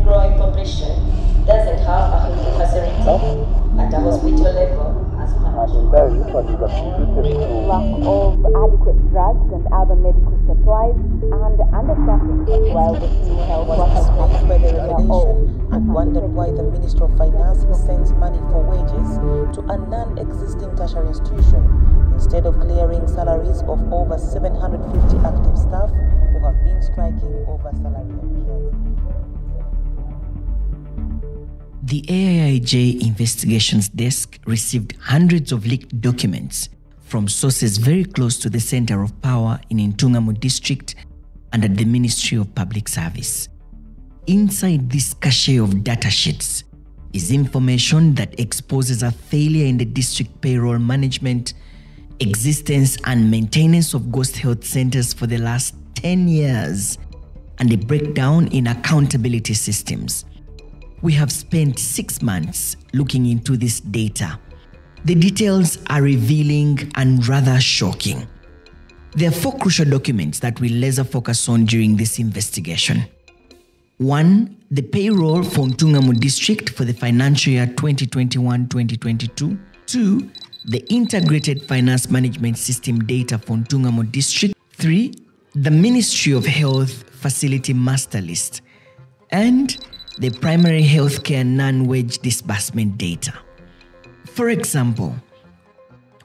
growing population doesn't have a health facility at a hospital level as financial. Lack of adequate drugs and other medical supplies and understaffing as well with new health workers by the revelation and wondered why the Ministry of Finance sends money for wages to a non-existing tertiary institution instead of clearing salaries of over 750 active staff who have been striking over salary arrears. The AIIJ Investigations Desk received hundreds of leaked documents from sources very close to the center of power in Ntungamo district and at the Ministry of Public Service. Inside this cache of data sheets is information that exposes a failure in the district payroll management, existence and maintenance of ghost health centers for the last 10 years, and a breakdown in accountability systems. We have spent 6 months looking into this data. The details are revealing and rather shocking. There are 4 crucial documents that we laser focus on during this investigation. 1. The payroll for Ntungamo district for the financial year 2021-2022. 2. The integrated finance management system data for Ntungamo district. 3. The Ministry of Health facility master list. And the primary healthcare non-wage disbursement data. For example,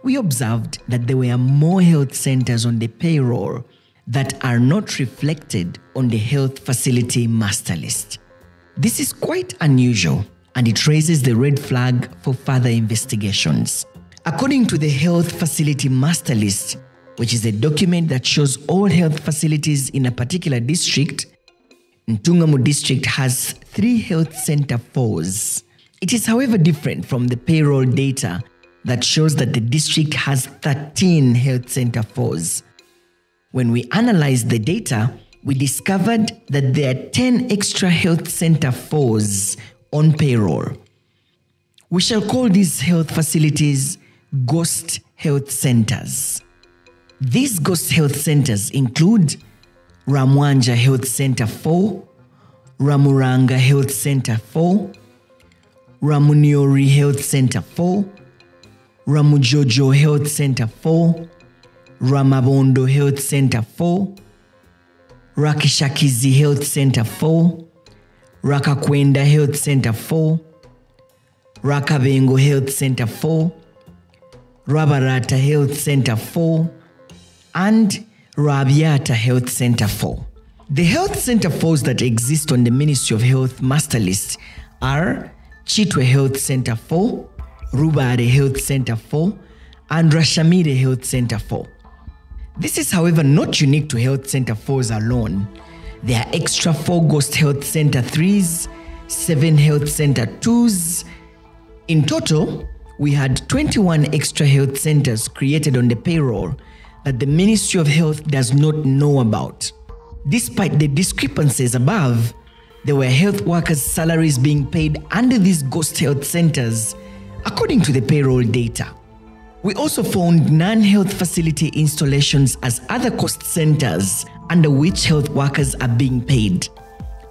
we observed that there were more health centers on the payroll that are not reflected on the health facility master list. This is quite unusual and it raises the red flag for further investigations. According to the health facility master list, which is a document that shows all health facilities in a particular district, Ntungamo district has 3 health center fours. It is however different from the payroll data that shows that the district has 13 health center fours. When we analyzed the data, we discovered that there are 10 extra health center fours on payroll. We shall call these health facilities ghost health centers. These ghost health centers include Ramwanja Health Center 4, Ramuranga Health Center 4, Ramuniori Health Center 4, Ramujojo Health Center 4, Ramabondo Health Center 4, Rakishakizi Health Center 4, Rakakwenda Health Center 4, Rakabengo Health Center 4, Rabarata Health Center 4, and Rabiata Health Center 4. The health center 4s that exist on the Ministry of Health master list are Chitwe Health Center 4, Rubare Health Center 4, and Rashamire Health Center 4. This is, however, not unique to Health Center 4s alone. There are extra 4 Ghost Health Center 3s, 7 Health Center 2s. In total, we had 21 extra health centers created on the payroll that the Ministry of Health does not know about. Despite the discrepancies above, there were health workers' salaries being paid under these ghost health centers, according to the payroll data. We also found non-health facility installations as other cost centers under which health workers are being paid.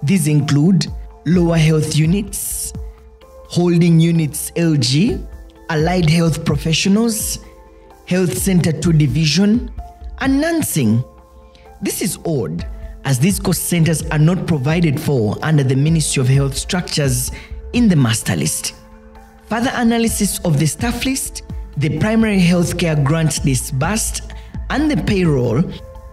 These include lower health units, holding units LG, allied health professionals, Health Center 2 Division, and nursing. This is odd, as these cost centers are not provided for under the Ministry of Health structures in the master list. Further analysis of the staff list, the primary healthcare grant disbursed, and the payroll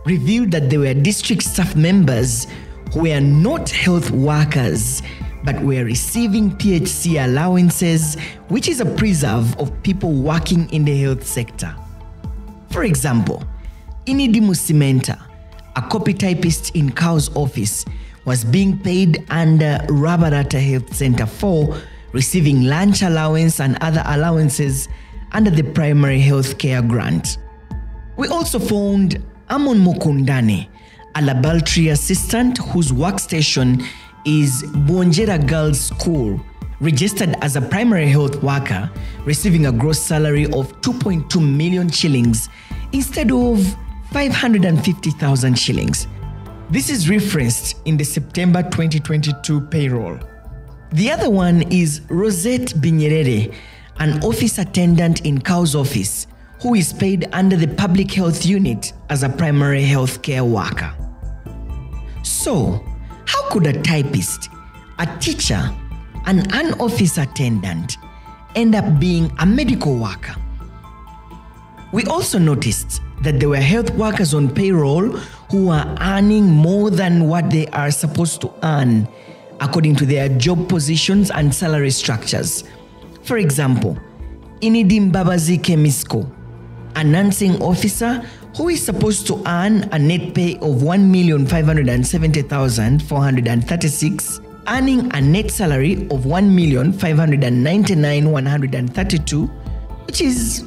revealed that there were district staff members who were not health workers but were receiving PHC allowances, which is a preserve of people working in the health sector. For example, Inidimu Cimenta, a copy typist in Cow's office, was being paid under Rabarata Health Center 4, receiving lunch allowance and other allowances under the primary health care grant. We also found Amon Mukundane, a laboratory assistant whose workstation is Bonjera Girls School, registered as a primary health worker, receiving a gross salary of 2.2 million shillings instead of 550,000 shillings. This is referenced in the September 2022 payroll. The other one is Rosette Binyerere, an office attendant in Cow's office, who is paid under the public health unit as a primary health care worker. So, how could a typist, a teacher, and an office attendant end up being a medical worker? We also noticed that there were health workers on payroll who are earning more than what they are supposed to earn according to their job positions and salary structures. For example, Inidim Babazi Kemisko, a nursing officer who is supposed to earn a net pay of 1,570,436, earning a net salary of 1,599,132, which is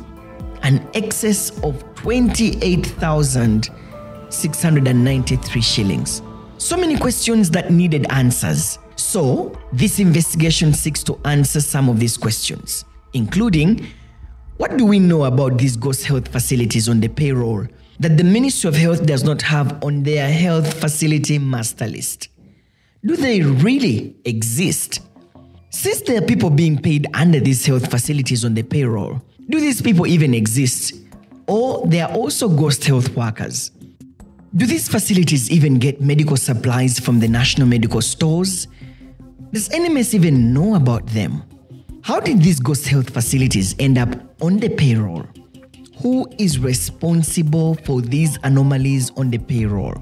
an excess of 28,693 shillings. So many questions that needed answers. So, this investigation seeks to answer some of these questions, including, what do we know about these ghost health facilities on the payroll that the Ministry of Health does not have on their health facility master list? Do they really exist? Since there are people being paid under these health facilities on the payroll, do these people even exist? Or they are also ghost health workers? Do these facilities even get medical supplies from the national medical stores? Does NMS even know about them? How did these ghost health facilities end up on the payroll? Who is responsible for these anomalies on the payroll?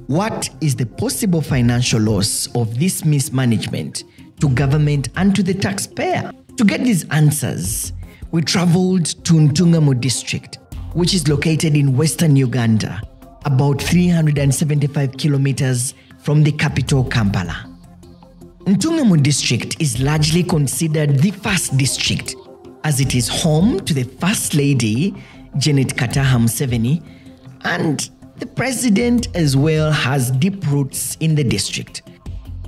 What is the possible financial loss of this mismanagement to government and to the taxpayer? To get these answers, we traveled to Ntungamo district, which is located in western Uganda, about 375 kilometers from the capital Kampala. Ntungamo district is largely considered the first district, as it is home to the First Lady, Janet Kataha Museveni, and the President as well has deep roots in the district.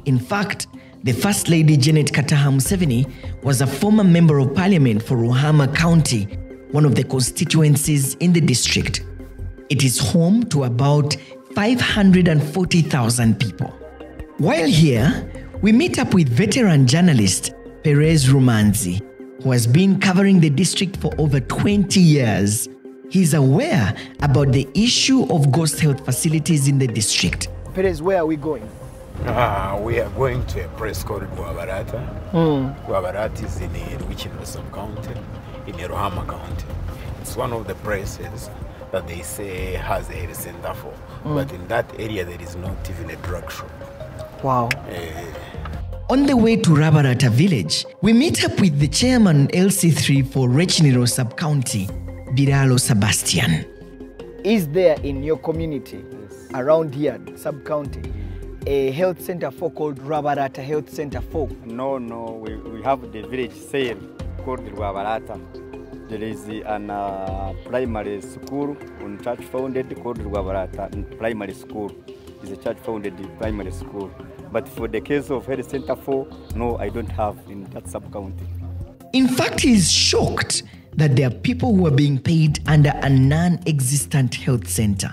In fact, the First Lady Janet Kataha Museveni was a former Member of Parliament for Ruhama County, one of the constituencies in the district. It is home to about 540,000 people. While here, we meet up with veteran journalist Perez Rumanzi, who has been covering the district for over 20 years. He's aware about the issue of ghost health facilities in the district. Perez, where are we going? We are going to a place called Guabarata. Guabarata is in Ruichino sub-county, in Ruhama County. It's one of the places that they say has a health center for. But in that area, there is not even a drug shop. Wow. On the way to Rabarata village, we meet up with the chairman LC3 for Rechiniro sub-county, Biralo Sebastian. Is there in your community, around here, sub-county, a health center for called Rabarata Health Center for? No, we have the village sale called Rabarata. There is an primary school, on church founded called Rabarata Primary School. It's a church founded primary school. But for the case of health center 4, no, I don't have in that sub-county. In fact, he is shocked that there are people who are being paid under a non-existent health center.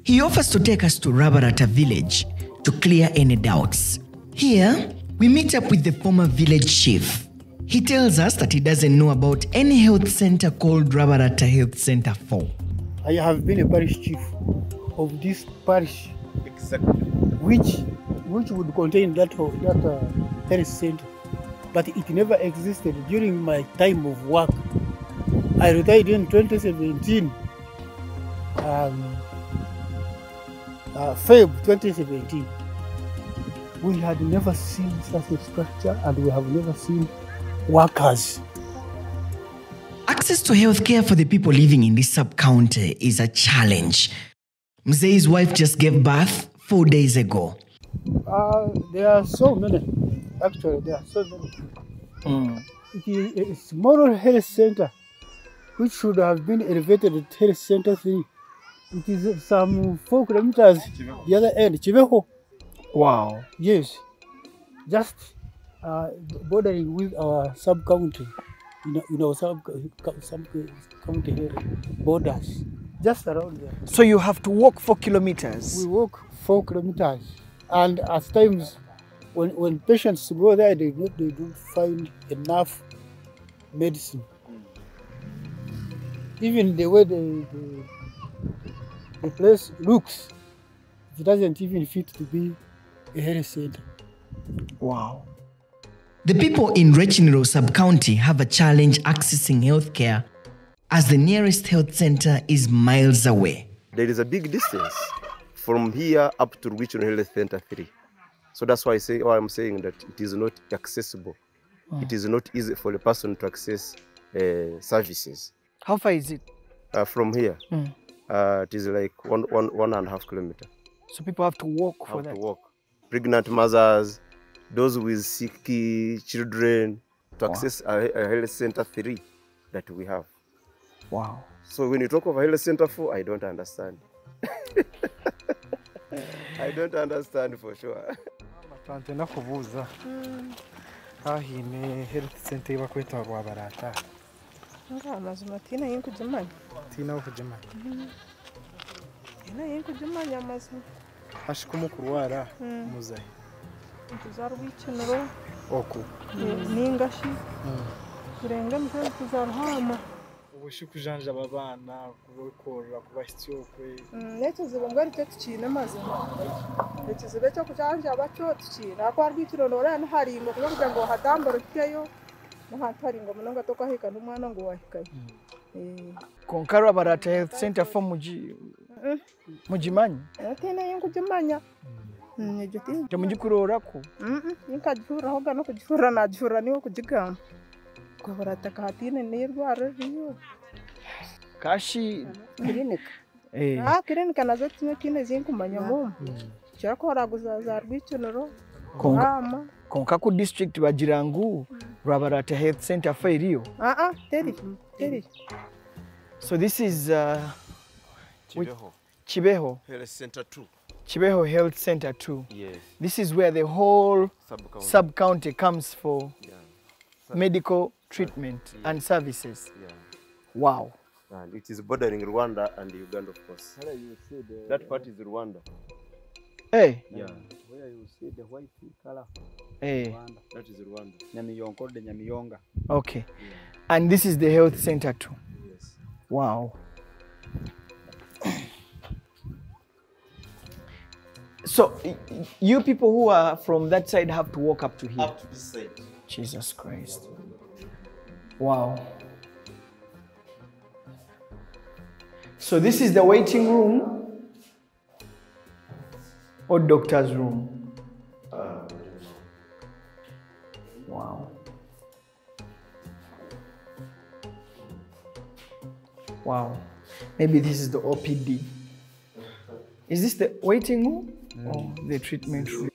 He offers to take us to Rabarata village to clear any doubts. Here, we meet up with the former village chief. He tells us that he doesn't know about any health center called Rabarata Health Center 4. I have been a parish chief of this parish. Exactly. Which would contain that health center, but it never existed during my time of work. I retired in 2017, Feb 2017. We had never seen such a structure, and we have never seen workers. Access to healthcare for the people living in this sub-county is a challenge. Mzei's wife just gave birth 4 days ago. There are so many. Actually, there are so many. It is a small health center, which should have been elevated to health center 3. It is some 4 kilometers the other end, Chiveho. Wow. Yes. Just bordering with our sub-county, in our sub-county borders, just around there. So you have to walk 4 kilometers? We walk 4 kilometers. And at times, when patients go there, they don't find enough medicine. Even the way the place looks, it doesn't even fit to be a health center. Wow. The people in Rechiniro sub-county have a challenge accessing healthcare as the nearest health center is miles away. There is a big distance from here up to Rechiniro Health Center 3. So that's why I'm saying that it is not accessible. It is not easy for a person to access services. How far is it? From here, it is like 1.5 kilometers. So people have to walk for that? To walk. Pregnant mothers, those with sick children, to access a health center 3 that we have. Wow. So when you talk of a health center 4, I don't understand. I don't understand for sure. Tantena kubuza. Ahine health center ibakweta Rwabarata. Nga mazima tina yinkujimanya. Tina okujimanya. Ina yinkujimanya mazima. Ashikumu kurwara muzayi. Tuzarwikiniro. Oku. Ningashi. Kurenga mutwe tuzarhama. Ubushikujanja babana kubikorera kubashyokwe. Neto zibonga rite tukina mazima. Neto zibeto kujanja abacho tukina. Kwa rwikiro norana hari ngo kugira ngo hadambaro kiteyo. Muhatari ngo munonga toka hika n'umwana ngo wahikaye. Konkara Barata Health Center for mujimanyi? Tena yinkujimanya. Nyejuti. Mujikurora ko? Yinkajura hoga no kujura najura niwo kujigamba. Kwa Barata kahatine nirwara riyo. Kashi clinic. Clinic nazo tine zinkumanya mu. Cyakora guzaza rwikinoro. Konka ku district bagirangu Rwabarata Health Center for iriyo? Teri. So this is Chibeho Health Center 2. Chibeho Health Center 2. Yes. This is where the whole sub-county comes for medical treatment and services. Yeah. Wow. And it is bordering Rwanda and Uganda, of course. That part is Rwanda. Hey. Yeah. Where you see the white color. Hey. That is Rwanda. Nyamiyonga. Okay. Yeah. And this is the health center too. Yes. Wow. So you people who are from that side have to walk up to here. Up to this side. Jesus Christ. Wow. So this is the waiting room or doctor's room? Wow. Wow. Maybe this is the OPD. Is this the waiting room or the treatment room?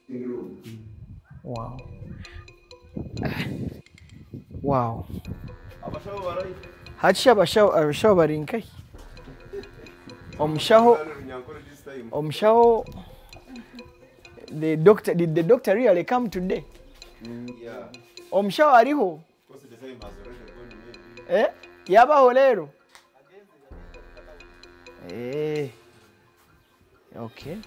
Wow. Wow. Hachi abashawo barinkai. Omshaho, did the doctor really come today? Yeah. Omshaho ariho? Yabaho lero? Okay.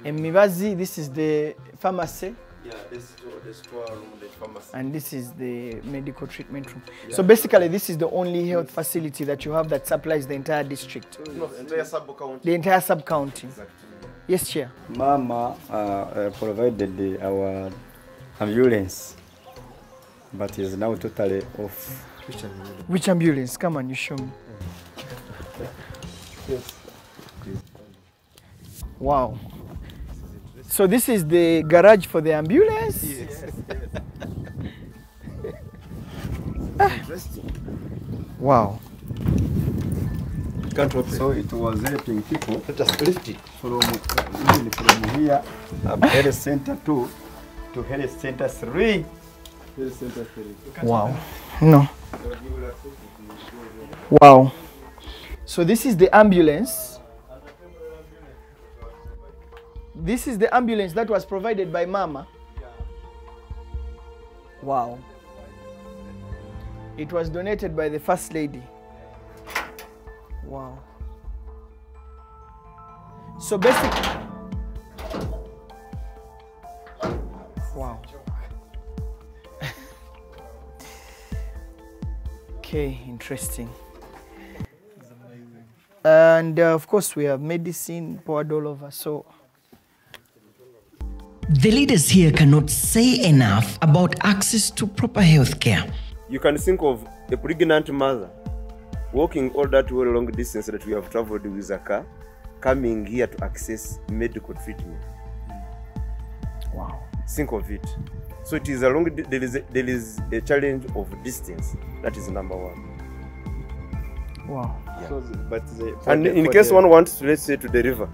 Emibazi, this is the pharmacy. Yeah, this is the store room, the pharmacy. And this is the medical treatment room. Yeah. So basically, this is the only health facility that you have that supplies the entire district. No, the entire sub-county. The entire sub-county. Exactly. Yes, Chair. Mama provided our ambulance, but is now totally off. Which ambulance? Come on, you show me. Yes. Wow. So this is the garage for the ambulance? Yes. Interesting. Wow. Can't open. So it was helping people. Let us lift it. From here, health center 2 to health center 3. Health center 3. Wow. No. Wow. So this is the ambulance. This is the ambulance that was provided by Mama. Wow. It was donated by the First Lady. Wow. So basically, Wow. Okay, interesting. And of course, we have medicine poured all over. So the leaders here cannot say enough about access to proper health care. You can think of a pregnant mother walking all that way long distance that we have traveled with a car, coming here to access medical treatment. Wow. Think of it. So it is a long, there is a challenge of distance. That is number one. Wow. Yeah. So, but And in case one wants to, let's say, to deliver,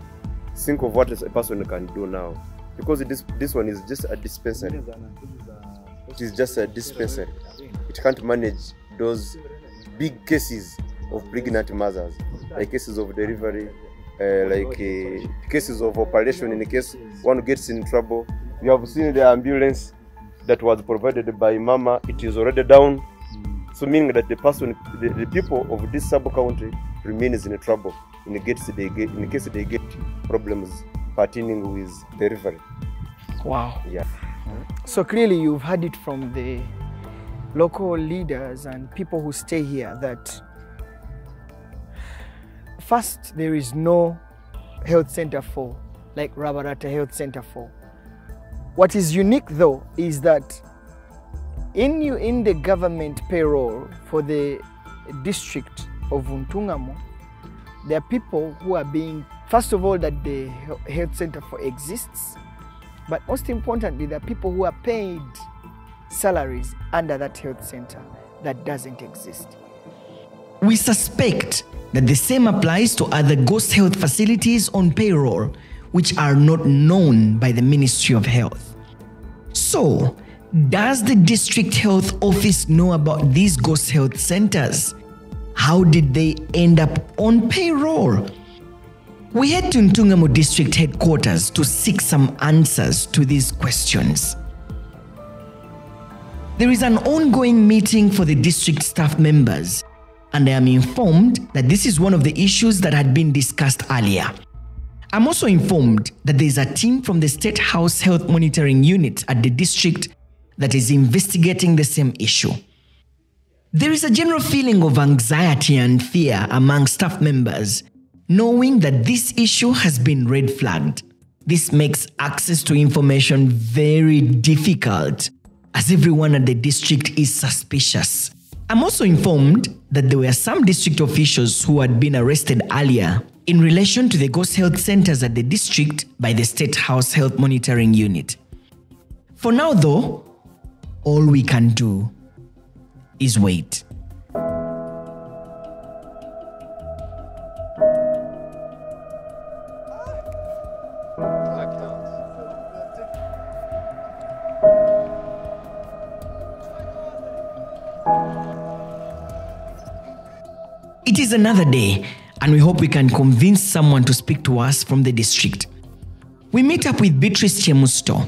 think of what a person can do now. Because this one is just a dispensary. It is just a dispensary. It can't manage those big cases of pregnant mothers, like cases of delivery, cases of operation. In case one gets in trouble, you have seen the ambulance that was provided by Mama. It is already down. So meaning that the person, the people of this sub-county remains in trouble in case they get problems pertaining with delivery. Wow. Yeah. So clearly you've heard it from the local leaders and people who stay here that first, there is no health center for, like Rabarata Health Center for. What is unique though is that in the government payroll for the district of Ntungamo, there are people who are being, first of all, that the health center for exists, but most importantly, there are people who are paid salaries under that health center that doesn't exist. We suspect that the same applies to other ghost health facilities on payroll, which are not known by the Ministry of Health. So, does the district health office know about these ghost health centers? How did they end up on payroll? We head to Ntungamo district headquarters to seek some answers to these questions. There is an ongoing meeting for the district staff members, and I am informed that this is one of the issues that had been discussed earlier. I'm also informed that there is a team from the State House Health Monitoring Unit at the district that is investigating the same issue. There is a general feeling of anxiety and fear among staff members, knowing that this issue has been red flagged. This makes access to information very difficult, as everyone at the district is suspicious. I'm also informed that there were some district officials who had been arrested earlier in relation to the ghost health centers at the district by the State House Health Monitoring Unit. For now though, all we can do is wait. It is another day, and we hope we can convince someone to speak to us from the district. We meet up with Beatrice Chemusto,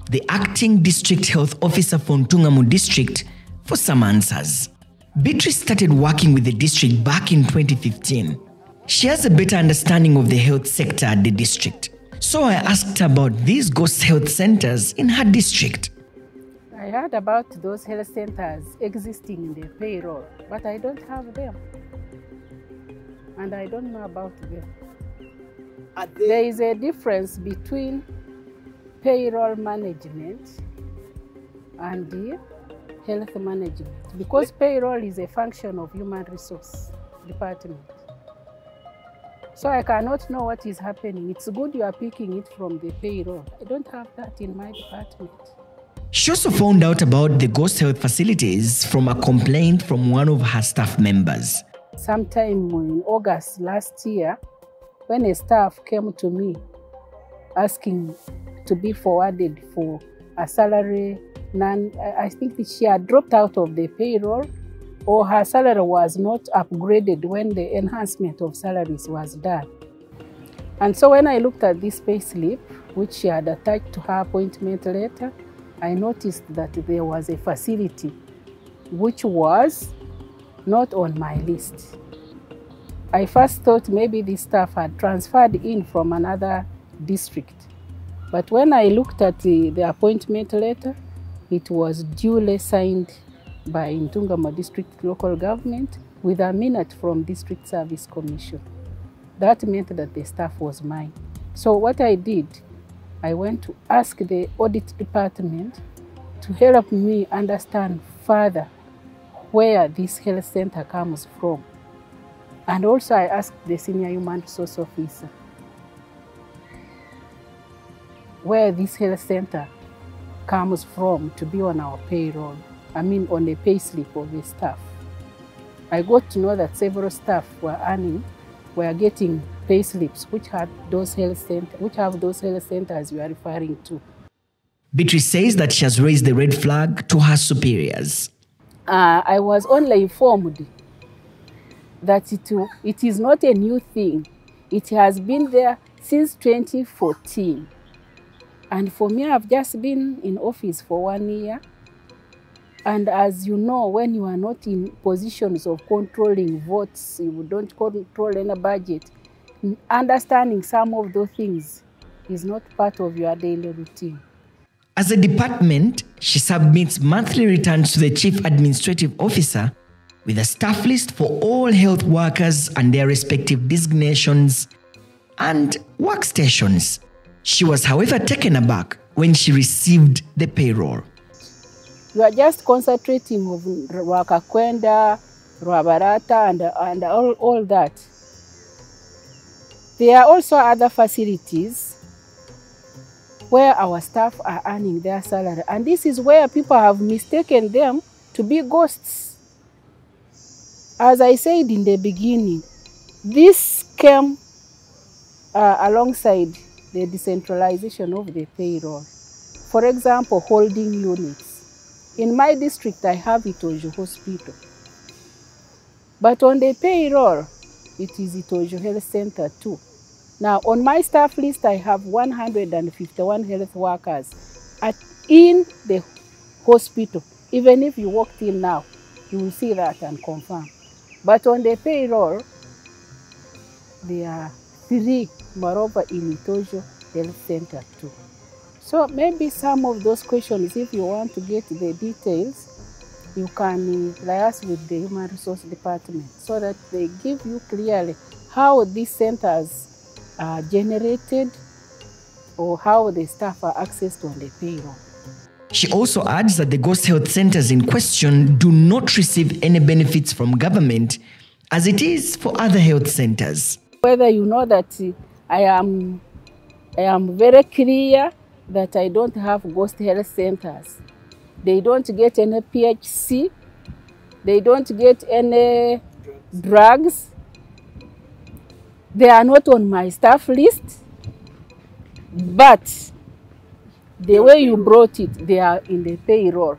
the acting district health officer for Ntungamo district, for some answers. Beatrice started working with the district back in 2015. She has a better understanding of the health sector at the district. So I asked her about these ghost health centers in her district. I heard about those health centers existing in the payroll, but I don't have them. And I don't know about them. There is a difference between payroll management and the health management, because payroll is a function of human resource department. So I cannot know what is happening. It's good you are picking it from the payroll. I don't have that in my department. She also found out about the ghost health facilities from a complaint from one of her staff members. Sometime in August last year, when a staff came to me asking to be forwarded for a salary, I think that she had dropped out of the payroll, or her salary was not upgraded when the enhancement of salaries was done. And so when I looked at this pay slip, which she had attached to her appointment letter, I noticed that there was a facility which was not on my list. I first thought maybe this staff had transferred in from another district. But when I looked at the appointment letter, it was duly signed by Ntungamo District Local Government with a minute from District Service Commission. That meant that the staff was mine. So what I did, I went to ask the audit department to help me understand further where this health center comes from. And also I asked the senior human resource officer where this health center comes from to be on our payroll. I mean on the pay slip of the staff. I got to know that several staff were getting pay slips which have those health centers you are referring to. Beatrice says that she has raised the red flag to her superiors. I was only informed that it is not a new thing. It has been there since 2014. And for me, I've just been in office for 1 year. And as you know, when you are not in positions of controlling votes, you don't control any budget, understanding some of those things is not part of your daily routine. As a department, she submits monthly returns to the Chief Administrative Officer with a staff list for all health workers and their respective designations and workstations. She was, however, taken aback when she received the payroll. You are just concentrating on Rwakakwenda, Rwabarata, and all that. There are also other facilities where our staff are earning their salary. And this is where people have mistaken them to be ghosts. As I said in the beginning, this came alongside the decentralization of the payroll. For example, holding units. In my district, I have AIIJ Hospital. But on the payroll, it is AIIJ Health Center too. Now, on my staff list, I have 151 health workers in the hospital. Even if you walked in now, you will see that and confirm. But on the payroll, there are 3, moreover, in AIIJ Health Center too. So maybe some of those questions, if you want to get the details, you can liaise with the Human Resource Department so that they give you clearly how these centers are generated or how the staff are accessed on the payroll. She also adds that the ghost health centers in question do not receive any benefits from government as it is for other health centers. Whether you know that I am very clear that I don't have ghost health centers. They don't get any PHC. They don't get any drugs. They are not on my staff list. But the way you brought it, they are in the payroll.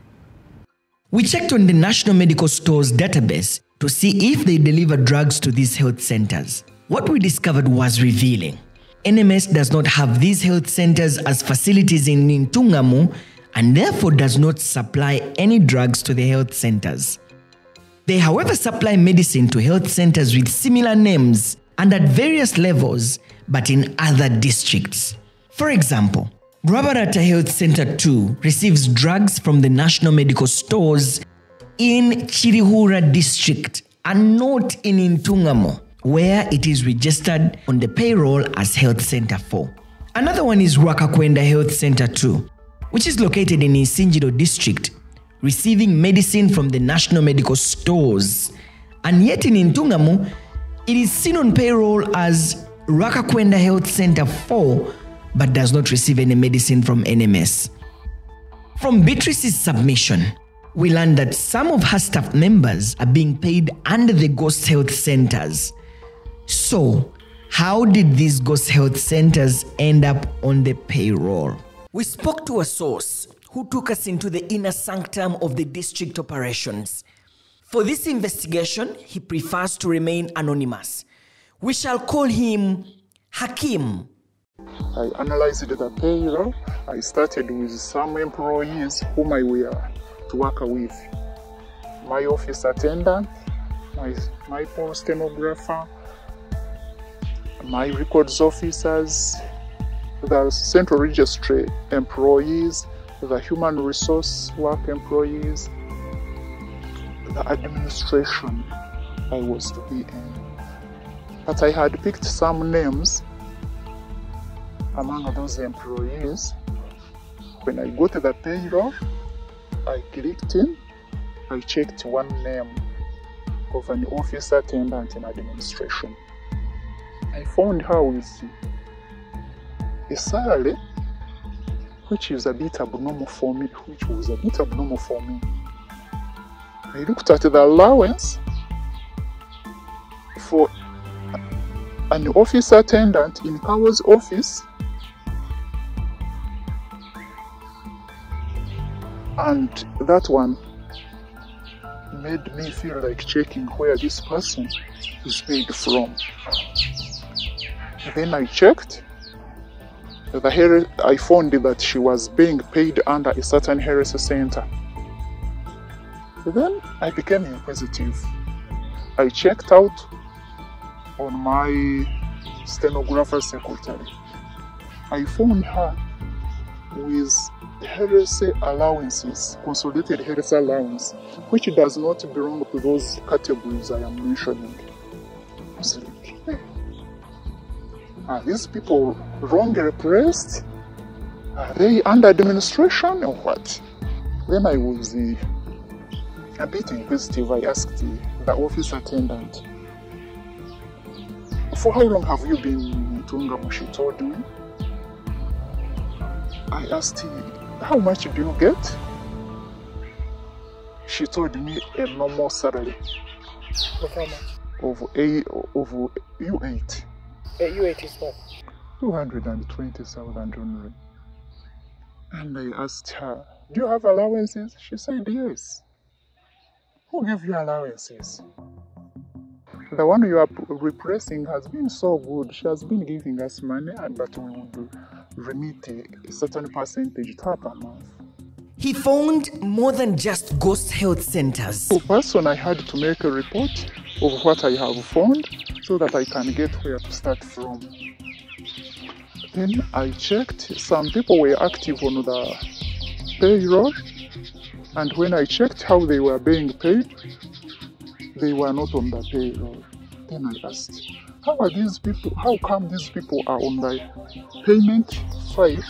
We checked on the National Medical Stores database to see if they deliver drugs to these health centers. What we discovered was revealing. NMS does not have these health centers as facilities in Ntungamo and therefore does not supply any drugs to the health centers. They, however, supply medicine to health centers with similar names and at various levels, but in other districts. For example, Rwabarata Health Center 2 receives drugs from the National Medical Stores in Chirihura district and not in Ntungamo, where it is registered on the payroll as Health Center 4. Another one is Rwakakwenda Health Center 2, which is located in Isinjiro district, receiving medicine from the National Medical Stores. And yet in Ntungamo, it is seen on payroll as Rwakakwenda Health Center 4, but does not receive any medicine from NMS. From Beatrice's submission, we learned that some of her staff members are being paid under the ghost health centers. So, how did these ghost health centers end up on the payroll? We spoke to a source who took us into the inner sanctum of the district operations. For this investigation, he prefers to remain anonymous. We shall call him Hakim. I analyzed the payroll. I started with some employees whom I were to work with. My office attendant, my post stenographer, my records officers, the central registry employees, the human resource work employees, the administration I was to be in. But I had picked some names among those employees. When I got the payroll, I clicked in, I checked one name of an office attendant in administration. I found her with a salary which was a bit abnormal for me. I looked at the allowance for an office attendant in Kawo's office, and that one made me feel like checking where this person is paid from. Then I checked. I found that she was being paid under a certain health center. Then I became inquisitive. I checked out on my stenographer secretary. I found her with health allowances, consolidated health allowance, which does not belong to those categories I am mentioning. I was like, hey, are these people wrongly placed? Are they under administration or what? When I was a bit inquisitive, I asked the office attendant, for how long have you been in Ntungamo? She told me. I asked her, how much do you get? She told me a normal salary. Of how much? Of U8. U8 is what? 220,000 only. And I asked her, do you have allowances? She said yes. Who gave you allowances? The one you are repressing has been so good. She has been giving us money, but we would remit a certain percentage to her per month. He found more than just ghost health centers. So first, I had to make a report of what I have found so that I can get where to start from. Then I checked. Some people were active on the payroll, and when I checked how they were being paid, they were not on the payroll. Then I asked, how come these people are on the payment file,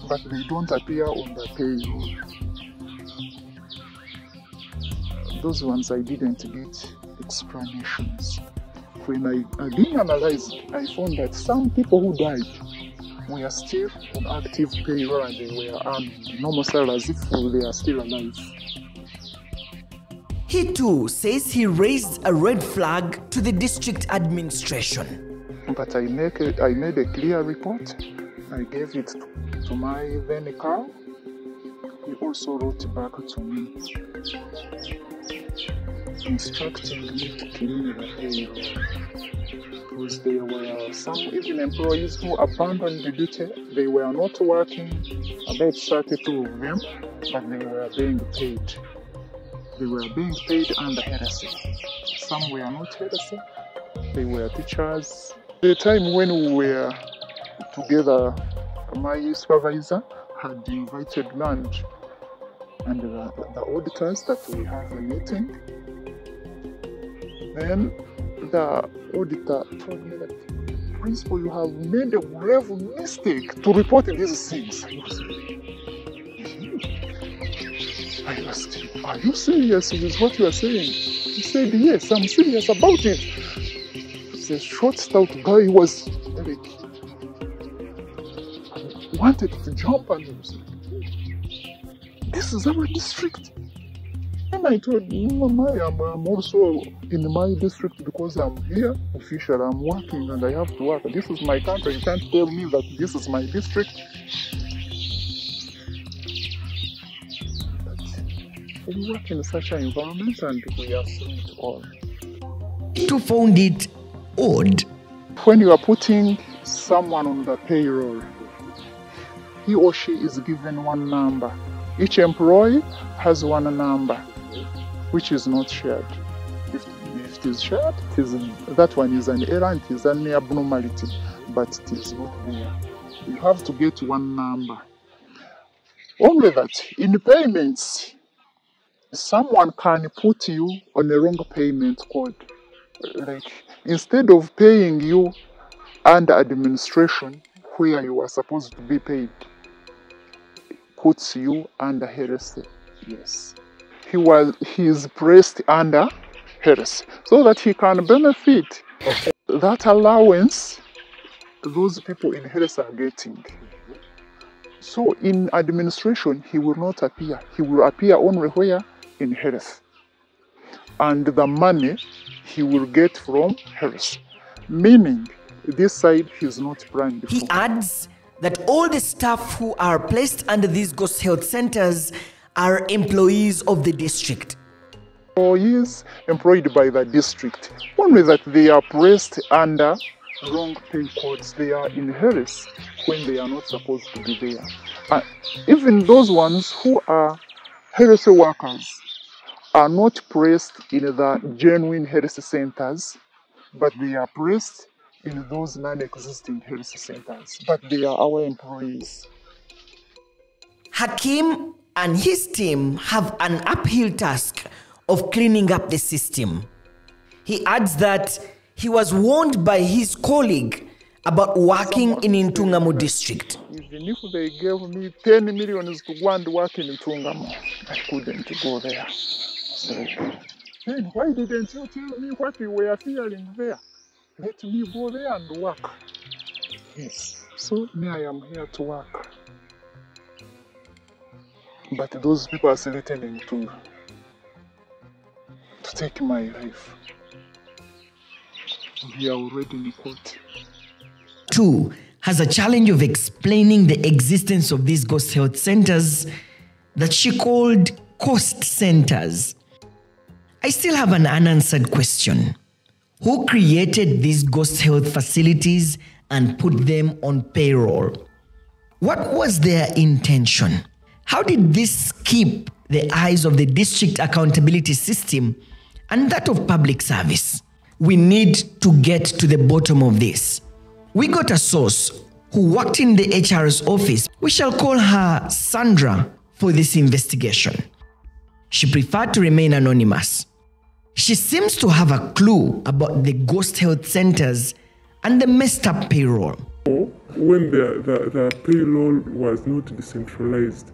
but they don't appear on the payroll? Those ones I didn't get explanations. When I again analyzed, I found that some people who died were still on active payroll and they were earning normal salaries as if they are still alive. He too says he raised a red flag to the district administration. But I made a clear report. I gave it to my then Carl. He also wrote back to me, instructing me to clean the payroll. Because there were some even employees who abandoned the duty. They were not working, about 32 of them, but they were being paid. They were being paid under heresy. Some were not heresy. They were teachers. The time when we were together, my supervisor had invited lunch, and the auditors that we have a meeting. Then the auditor told me that, Principal, you have made a grave mistake to report these things. I asked him, are you serious with what you are saying? He said, yes, I'm serious about it. The short, stout guy was like, wanted to jump and he was like, this is our district. And I told him, I'm also in my district because I'm here official, I'm working and I have to work. This is my country, you can't tell me that this is my district. We work in such an environment and we are seeing it all. To found it odd. When you are putting someone on the payroll, he or she is given one number. Each employee has one number, which is not shared. If it is shared, that one is an error, it is an abnormality, but it is not there. you have to get one number. Only that in payments, someone can put you on a wrong payment code. Like instead of paying you under administration where you are supposed to be paid, puts you under heresy. Yes. He is placed under heresy so that he can benefit that allowance those people in heresy are getting. So in administration, he will not appear. He will appear only where? In heresy. And the money he will get from heresy. Meaning, this side he is not planned for. He adds that all the staff who are placed under these ghost health centers are employees of the district. Employees employed by the district. Only that they are placed under wrong pay codes. They are in heresy when they are not supposed to be there. Even those ones who are heresy workers are not placed in the genuine heresy centers, but they are placed in those non-existing heresy centers. But they are our employees. Hakim and his team have an uphill task of cleaning up the system. He adds that he was warned by his colleague about working in Ntungamo district. Even if they gave me 10 million to go and work in Ntungamo, I couldn't go there. So, then why didn't you tell me what you were feeling there? Let me go there and work. Yes, so me I am here to work. But those people are threatening to take my life. We are already in court. 2 has a challenge of explaining the existence of these ghost health centers that she called cost centers. I still have an unanswered question. Who created these ghost health facilities and put them on payroll? What was their intention? How did this keep the eyes of the district accountability system and that of public service? We need to get to the bottom of this. We got a source who worked in the HR's office. We shall call her Sandra for this investigation. She preferred to remain anonymous. She seems to have a clue about the ghost health centers and the messed up payroll. When the payroll was not decentralized,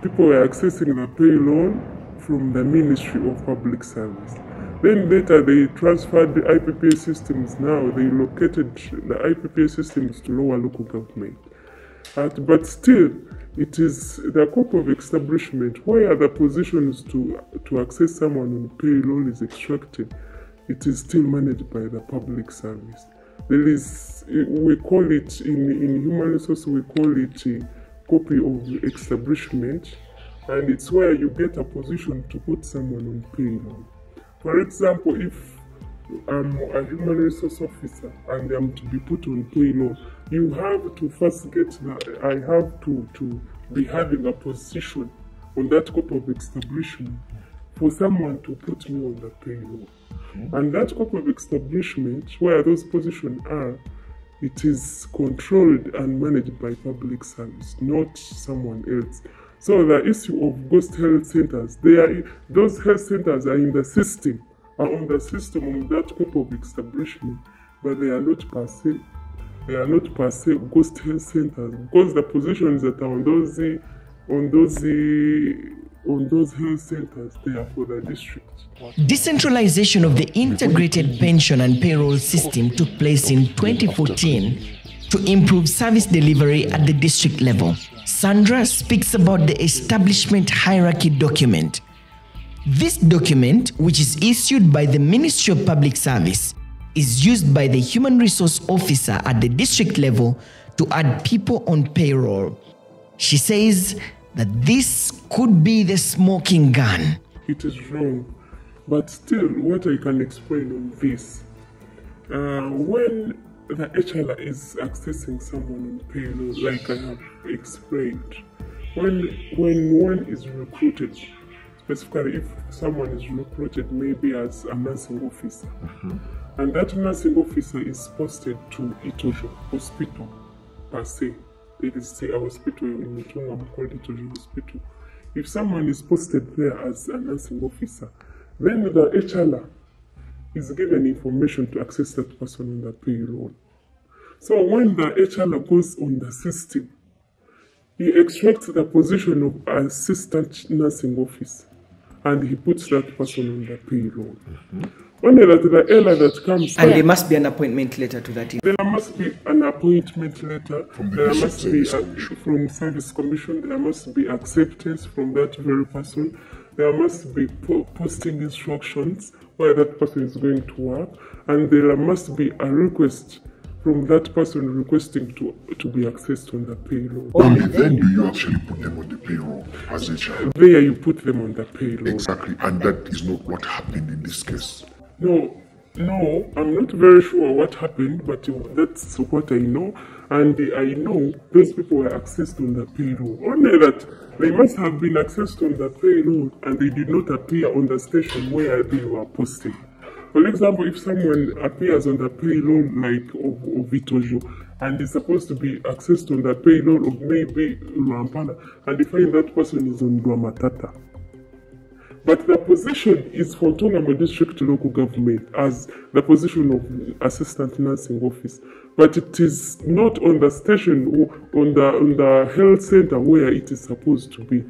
people were accessing the payroll from the Ministry of Public Service. Then later they transferred the IPPA systems. Now they located the IPPA systems to lower local government. But still, it is the scope of establishment where the positions to access someone on payroll is extracted. It is still managed by the public service. There is, we call it in human resources, we call it a copy of establishment, and it's where you get a position to put someone on payroll. For example, if I'm a human resource officer and I'm to be put on payroll, you have to first get that I have to be having a position on that scope of establishment for someone to put me on the payroll. And that scope of establishment, where those positions are, it is controlled and managed by public service, not someone else. So the issue of ghost health centers, those health centers are in the system, are on the system of that scope of establishment, but they are not per se. They are not per se ghost health centers because the positions that are on those health centers, they are for the district. Decentralization of the integrated pension and payroll system took place in 2014 to improve service delivery at the district level. Sandra speaks about the establishment hierarchy document. This document, which is issued by the Ministry of Public Service, is used by the human resource officer at the district level to add people on payroll. She says that this could be the smoking gun. It is wrong, but still what I can explain on this, when the HR is accessing someone on payroll, like I have explained, when one is recruited, specifically if someone is recruited maybe as a nursing officer, and that nursing officer is posted to Itojo Hospital, per se, it is say a hospital in Ntungamo called AIIJ hospital. If someone is posted there as a nursing officer, then the HLR is given information to access that person on the payroll. So when the HLR goes on the system, he extracts the position of assistant nursing officer and he puts that person on the payroll. Only that the LR that comes... And there must be an appointment letter to that. There must be an appointment letter. There must be from Service Commission. There must be acceptance from that very person. There must be posting instructions where that person is going to work. And there must be a request from that person requesting to be accessed on the payroll. Only then do you actually put them on the payroll as a child. There you put them on the payroll. Exactly, and that is not what happened in this case. No, I'm not very sure what happened, but that's what I know. And I know those people were accessed on the payroll. Only that they must have been accessed on the payroll and they did not appear on the station where they were posted. For example, if someone appears on the payroll like of AIIJ and is supposed to be accessed on the payroll of maybe Rampala, and they find that person is on Rwamatata. But the position is for Ntungamo District Local Government as the position of Assistant Nursing Office. But it is not on the station or on the health center where it is supposed to be.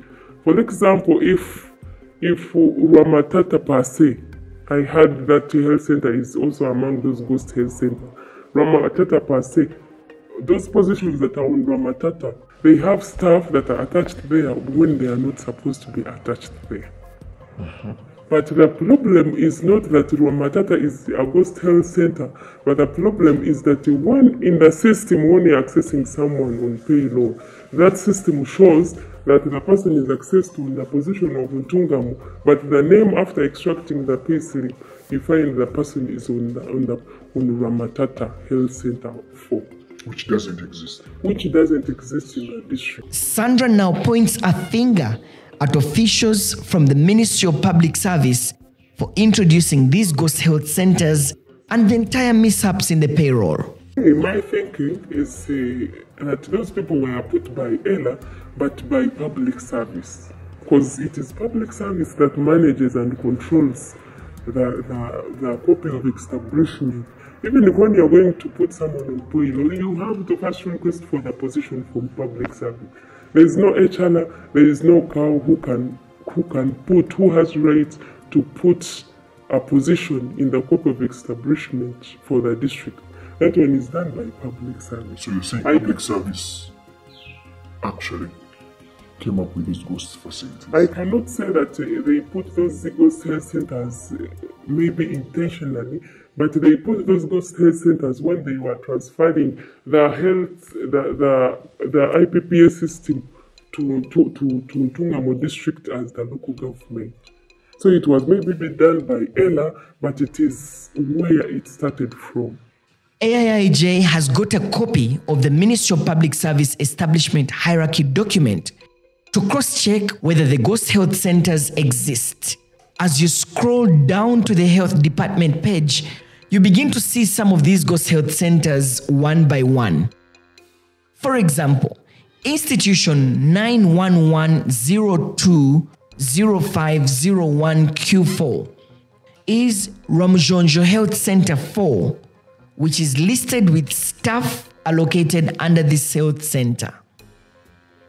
For example, if Rwamatata per se, I heard that health center is also among those ghost health centers. Rwamatata per se, those positions that are on Rwamatata, they have staff that are attached there when they are not supposed to be attached there. But the problem is not that Rwamatata is a ghost health center, but the problem is that when in the system, when you're accessing someone on payroll, that system shows that the person is accessed to the position of Ntungamo, but the name after extracting the pay slip, you find the person is on Rwamatata Health Center 4. Which doesn't exist. Which doesn't exist in the district. Sandra now points a finger at officials from the Ministry of Public Service for introducing these ghost health centers and the entire mishaps in the payroll. My thinking is that those people were put by ELA, but by public service. Because it is public service that manages and controls the copy of establishment. Even if when you're going to put someone on payroll, you have to first request for the position from public service. There is no HLR, there is no cow who has right to put a position in the copy of establishment for the district. That one is done by public service. So you're saying public service actually came up with these ghost facilities? I cannot say that they put those ghost health centers maybe intentionally, but they put those ghost health centers when they were transferring the IPPS system to Ntungamo district as the local government. So it was maybe done by ELA, but it is where it started from. AIIJ has got a copy of the Ministry of Public Service Establishment Hierarchy document to cross-check whether the ghost health centers exist. As you scroll down to the health department page, you begin to see some of these ghost health centers one by one. For example, Institution 911020501Q4 is Ramujonjo Health Center 4, which is listed with staff allocated under this health center.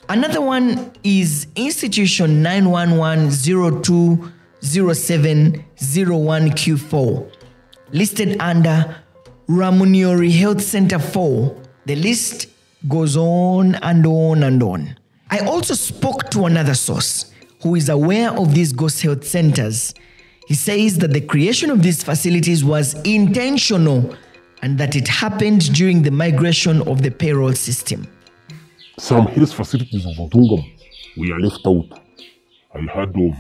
Another one is Institution 911020701Q4, listed under Ramuniori Health Center 4. The list goes on and on and on. I also spoke to another source who is aware of these ghost health centers. He says that the creation of these facilities was intentional and that it happened during the migration of the payroll system. Some health facilities of Ntungamo were left out. I heard of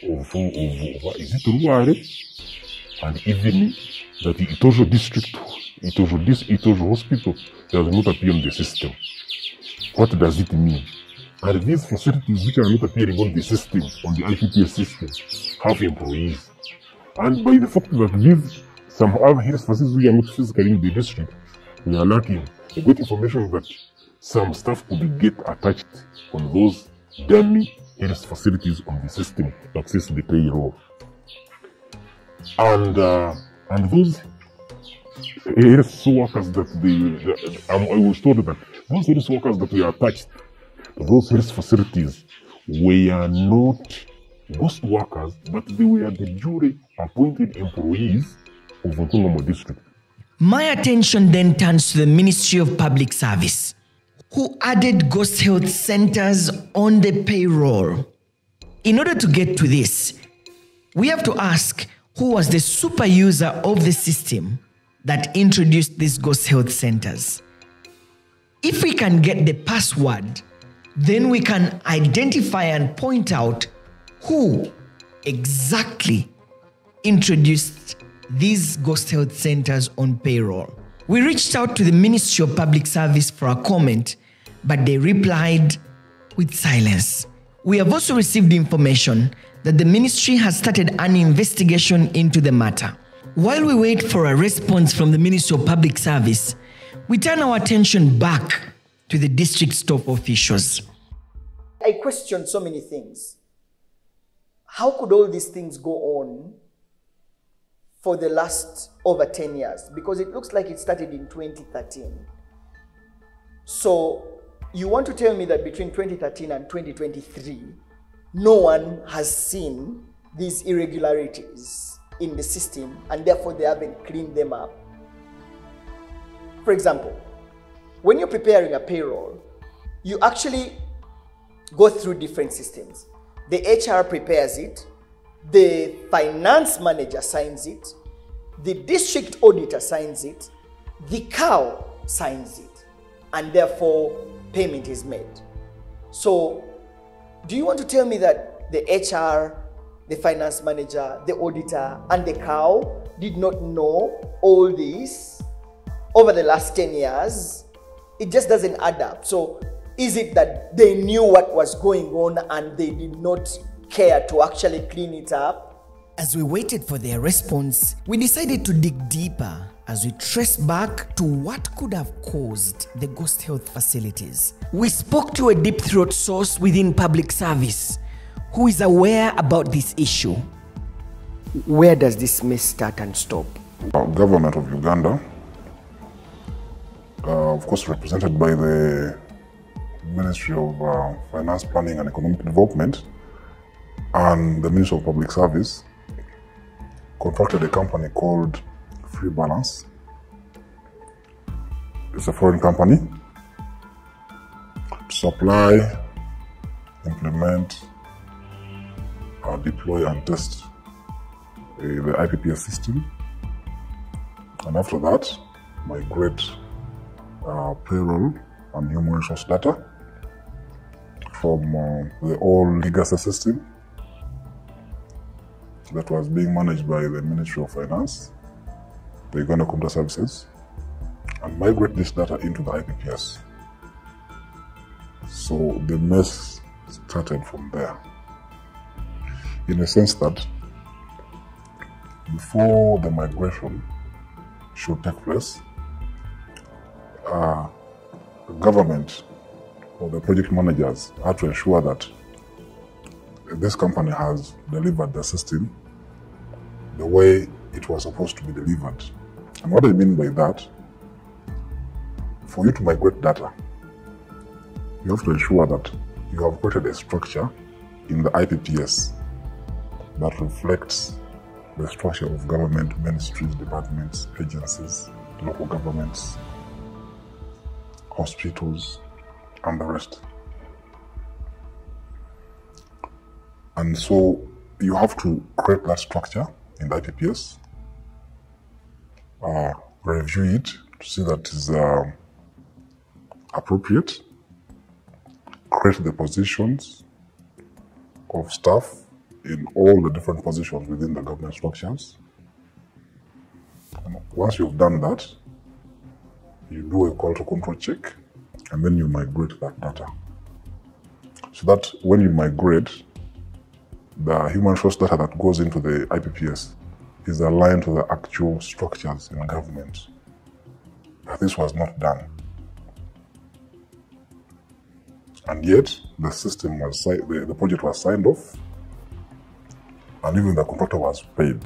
is it Ruare? And even that the AIIJ district, AIIJ hospital does not appear in the system. What does it mean? And these facilities which are not appearing on the system, on the IPPS system, have employees. And by the fact that these some other health facilities which are not physically in the district, we are lacking I got information that some staff could get attached on those dummy health facilities on the system to access the payroll. And those health workers that I was told that those health workers that were attached to those health facilities were not ghost workers, but they were the duly appointed employees of Ntungamo district. My attention then turns to the Ministry of Public Service, who added ghost health centers on the payroll. In order to get to this, we have to ask who was the super user of the system that introduced these ghost health centers. If we can get the password, then we can identify and point out who exactly introduced these ghost health centers on payroll. We reached out to the Ministry of Public Service for a comment, but they replied with silence. We have also received information that the ministry has started an investigation into the matter. While we wait for a response from the Ministry of Public Service, we turn our attention back to the district top officials. I question so many things. How could all these things go on for the last over 10 years? Because it looks like it started in 2013. So you want to tell me that between 2013 and 2023, no one has seen these irregularities in the system and therefore they haven't cleaned them up? For example, when you're preparing a payroll, you actually go through different systems. The HR prepares it, the finance manager signs it, the district auditor signs it, the cow signs it, and therefore payment is made. So do you want to tell me that the HR, the finance manager, the auditor, and the cow did not know all this over the last 10 years? It just doesn't add up. So is it that they knew what was going on and they did not care to actually clean it up? As we waited for their response, we decided to dig deeper as we traced back to what could have caused the ghost health facilities. We spoke to a deep throat source within public service who is aware about this issue. Where does this mess start and stop? Government of Uganda, of course represented by the Ministry of Finance, Planning and Economic Development and the Ministry of Public Service, contracted a company called Free Balance. It's a foreign company to supply, implement, deploy and test the IPPS system, and after that migrate payroll and human resource data from the old legacy system that was being managed by the Ministry of Finance, the Uganda Computer Services, and migrate this data into the IPPS. So the mess started from there, in a sense that before the migration should take place, the government or the project managers had to ensure that this company has delivered the system the way it was supposed to be delivered. And what I mean by that, for you to migrate data, you have to ensure that you have created a structure in the IPPS that reflects the structure of government, ministries, departments, agencies, local governments, hospitals, and the rest. And so you have to create that structure in the IPPS, review it to see that it is appropriate, create the positions of staff in all the different positions within the government structures. And once you've done that, you do a quality control check, and then you migrate that data. So that when you migrate, the human resource data that goes into the IPPS is aligned to the actual structures in government. But this was not done. And yet, the system was the project was signed off, and even the contractor was paid.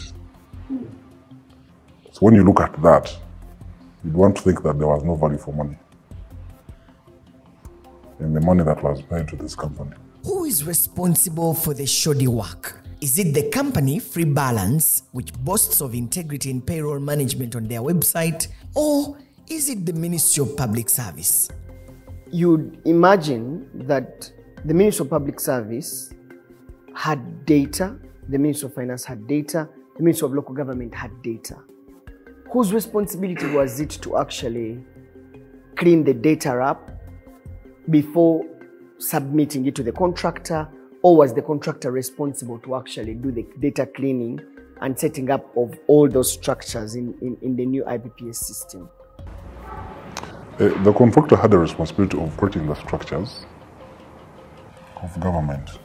So when you look at that, you'd want to think that there was no value for money in the money that was paid to this company. Who is responsible for the shoddy work? Is it the company Free Balance, which boasts of integrity in payroll management on their website, or is it the Ministry of Public Service? You'd imagine that the Ministry of Public Service had data, the Ministry of Finance had data, the Ministry of Local Government had data. Whose responsibility was it to actually clean the data up before submitting it to the contractor, or was the contractor responsible to actually do the data cleaning and setting up of all those structures in the new IBPS system? The contractor had the responsibility of creating the structures of government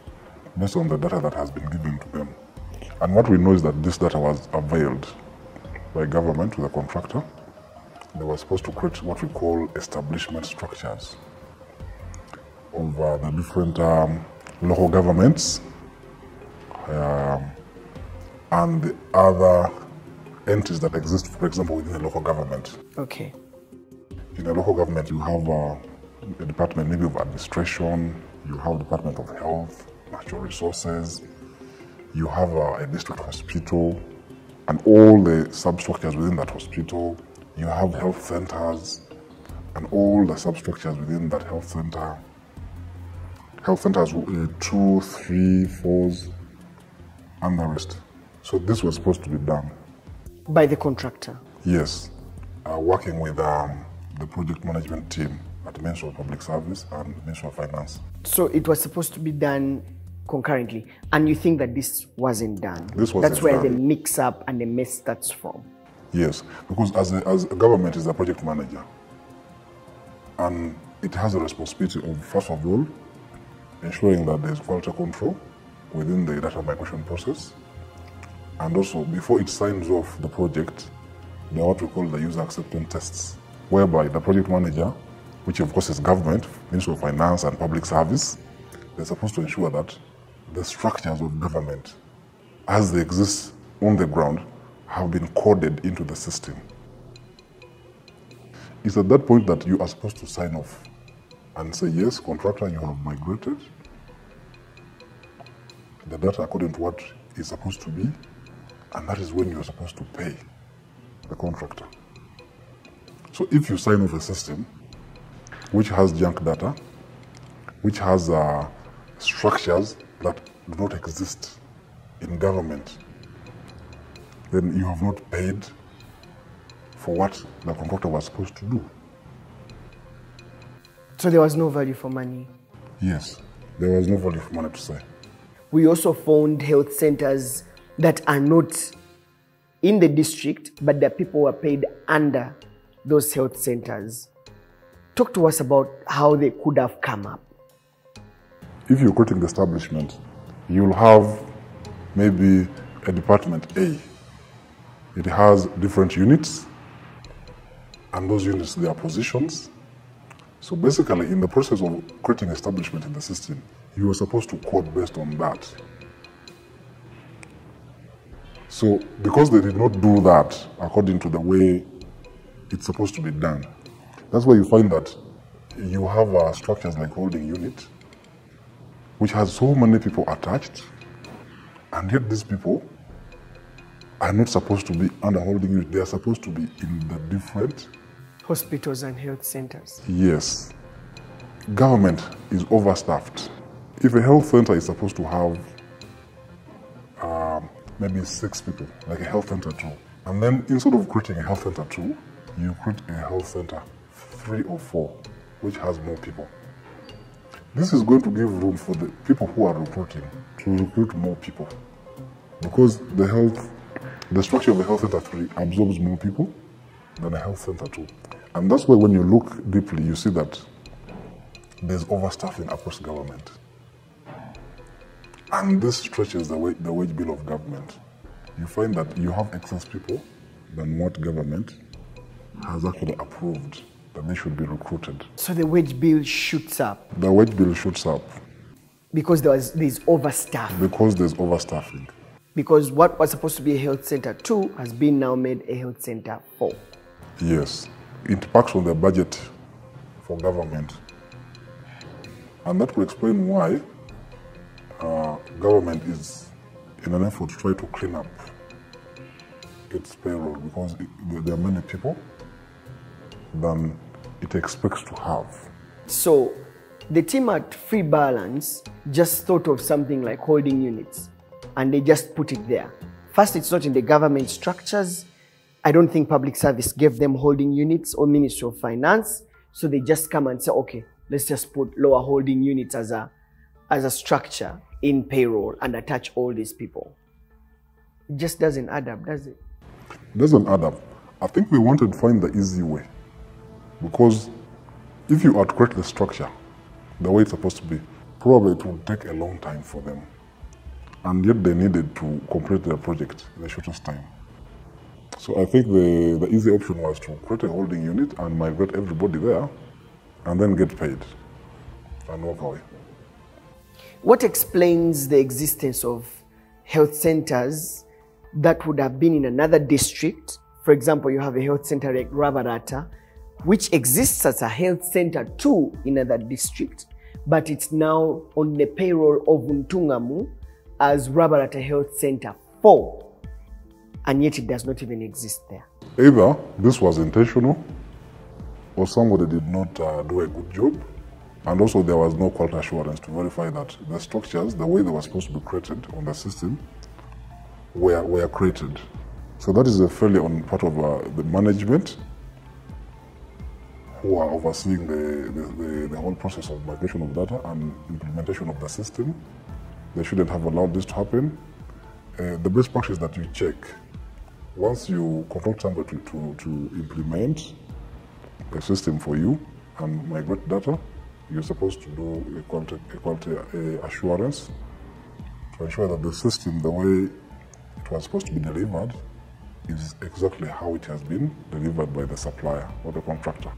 based on the data that has been given to them. And what we know is that this data was availed by government to the contractor. They were supposed to create what we call establishment structures of the different local governments and the other entities that exist, for example, within the local government. Okay. In a local government, you have a department maybe of administration, you have Department of Health, Natural Resources, you have a district hospital, and all the substructures within that hospital. You have health centers, and all the substructures within that health center. Health centers, 2, 3, 4, and the rest. So this was supposed to be done. By the contractor? Yes, working with the project management team at the Ministry of Public Service and the Ministry of Finance. So it was supposed to be done concurrently, and you think that this wasn't done? This wasn't That's where done. the mix-up and the mess starts from? Yes, because as a government is a project manager, and it has a responsibility of, first of all, ensuring that there's quality control within the data migration process, and also before it signs off the project, there are what we call the user acceptance tests, whereby the project manager, which of course is government, Ministry of Finance and Public Service, they're supposed to ensure that the structures of government, as they exist on the ground, have been coded into the system. It's at that point that you are supposed to sign off and say, yes, contractor, you have migrated the data according to what is supposed to be, and that is when you're supposed to pay the contractor. So if you sign off a system which has junk data, which has structures that do not exist in government, then you have not paid for what the contractor was supposed to do. So there was no value for money? Yes, there was no value for money to say. We also found health centers that are not in the district, but the people were paid under those health centers. Talk to us about how they could have come up. If you're creating the establishment, you'll have maybe a department A. It has different units, and those units, their positions. So basically, in the process of creating establishment in the system, you are supposed to code based on that. So because they did not do that according to the way it's supposed to be done, that's why you find that you have structures like holding unit, which has so many people attached, and yet these people are not supposed to be under holding unit. They are supposed to be in the different hospitals and health centers. Yes. Government is overstaffed. If a health center is supposed to have maybe 6 people, like a health center 2, and then instead of creating a health center 2, you create a health center 3 or 4, which has more people. This is going to give room for the people who are recruiting to recruit more people, because the structure of the health center 3 absorbs more people than a health center 2. And that's why when you look deeply, you see that there's overstaffing across government. And this stretches the wage bill of government. You find that you have excess people than what government has actually approved that they should be recruited. So the wage bill shoots up? The wage bill shoots up. Because there's overstaff? Because there's overstaffing. Because what was supposed to be a health center 2 has been now made a health center 4. Yes. It impacts on the budget for government. And that will explain why government is in an effort to try to clean up its payroll, because there are many people than it expects to have. So the team at Free Balance just thought of something like holding units, and they just put it there. First, it's not in the government structures. I don't think public service gave them holding units or Ministry of Finance. So they just come and say, okay, let's just put lower holding units as a structure in payroll and attach all these people. It just doesn't add up, does it? It doesn't add up. I think we wanted to find the easy way, because if you outcreate the structure the way it's supposed to be, probably it will take a long time for them. And yet they needed to complete their project in the shortest time. So I think the easy option was to create a holding unit and migrate everybody there and then get paid and walk away. What explains the existence of health centers that would have been in another district? For example, you have a health center like Rabarata, which exists as a health center 2 in another district, but it's now on the payroll of Ntungamo as Rabarata Health Center 4, and yet it does not even exist there. Either this was intentional, or somebody did not do a good job, and also there was no quality assurance to verify that the structures, the way they were supposed to be created on the system, were created. So that is a failure on part of the management, who are overseeing the whole process of migration of data and implementation of the system. They shouldn't have allowed this to happen. The best practice is that you check. Once you contract somebody to implement a system for you and migrate data, you're supposed to do a quality assurance to ensure that the system, the way it was supposed to be delivered, is exactly how it has been delivered by the supplier or the contractor.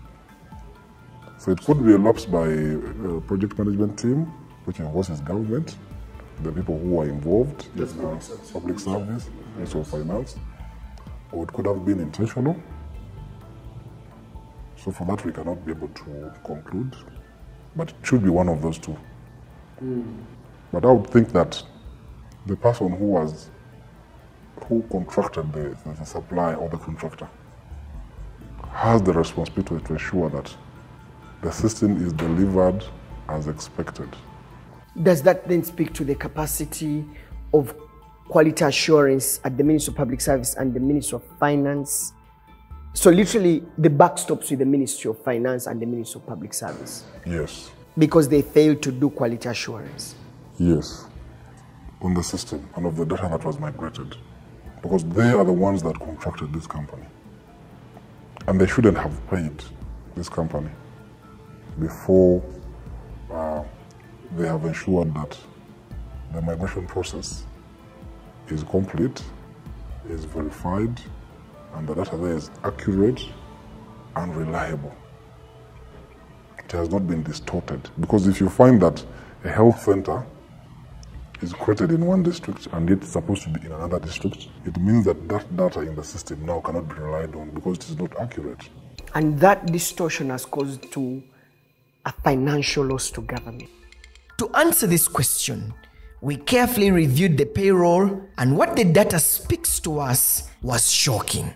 So it could be a lapse by a project management team, which involves government, the people who are involved in public service, Ministry of Finance, or it could have been intentional. So for that we cannot be able to conclude, but it should be one of those two. But I would think that the person who contracted the supply or the contractor has the responsibility to ensure that the system is delivered as expected. Does that then speak to the capacity of quality assurance at the Ministry of Public Service and the Ministry of Finance? So literally the buck stops with the Ministry of Finance and the Ministry of Public Service? Yes. Because they failed to do quality assurance? Yes. On the system and of the data that was migrated. Because they are the ones that contracted this company. And they shouldn't have paid this company before they have ensured that the migration process is complete, is verified, and the data there is accurate and reliable. It has not been distorted. Because if you find that a health center is created in one district and yet it's supposed to be in another district, it means that that data in the system now cannot be relied on because it is not accurate. And that distortion has caused to a financial loss to government. To answer this question, we carefully reviewed the payroll, and what the data speaks to us was shocking.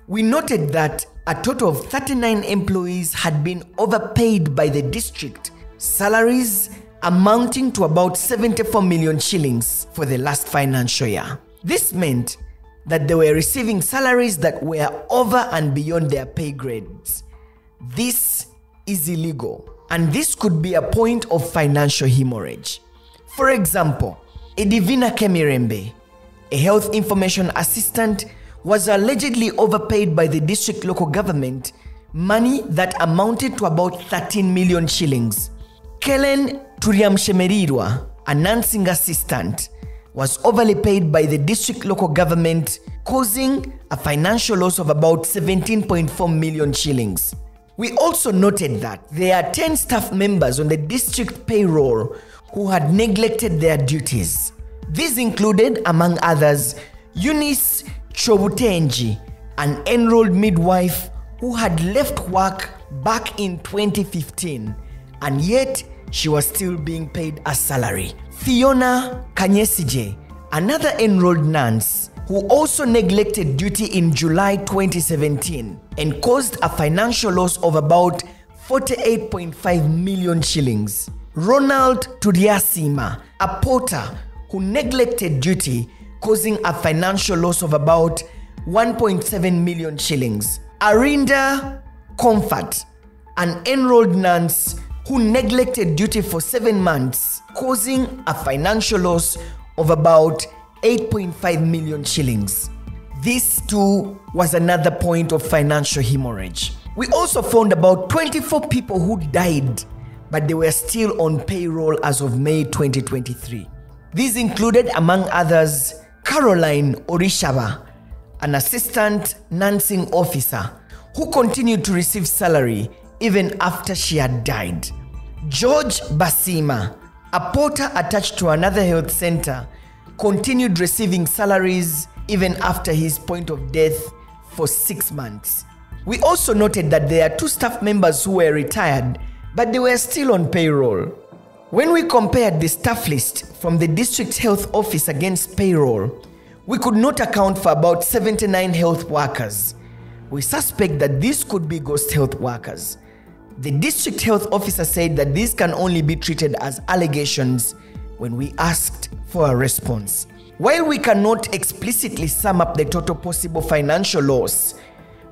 We noted that a total of 39 employees had been overpaid by the district, salaries amounting to about 74 million shillings for the last financial year. This meant that they were receiving salaries that were over and beyond their pay grades. This is illegal, and this could be a point of financial hemorrhage. For example, Edivina Kemirembe, a health information assistant, was allegedly overpaid by the district local government money that amounted to about 13 million shillings. Kellen Turiamshemerirwa, a nursing assistant, was overly paid by the district local government, causing a financial loss of about 17.4 million shillings. We also noted that there are 10 staff members on the district payroll who had neglected their duties. These included, among others, Eunice Chobutenji, an enrolled midwife who had left work back in 2015, and yet she was still being paid a salary. Fiona Kanyesije, another enrolled nurse, who also neglected duty in July 2017 and caused a financial loss of about 48.5 million shillings. Ronald Tudiasima, a porter who neglected duty, causing a financial loss of about 1.7 million shillings. Arinda Comfort, an enrolled nurse who neglected duty for 7 months, causing a financial loss of about 8.5 million shillings. This too was another point of financial hemorrhage. We also found about 24 people who died, but they were still on payroll as of May 2023. These included, among others, Caroline Orishaba, an assistant nursing officer who continued to receive salary even after she had died. George Basima, a porter attached to another health center, continued receiving salaries even after his point of death for 6 months. We also noted that there are 2 staff members who were retired, but they were still on payroll. When we compared the staff list from the district health office against payroll, we could not account for about 79 health workers. We suspect that these could be ghost health workers. The district health officer said that these can only be treated as allegations when we asked for a response. While we cannot explicitly sum up the total possible financial loss,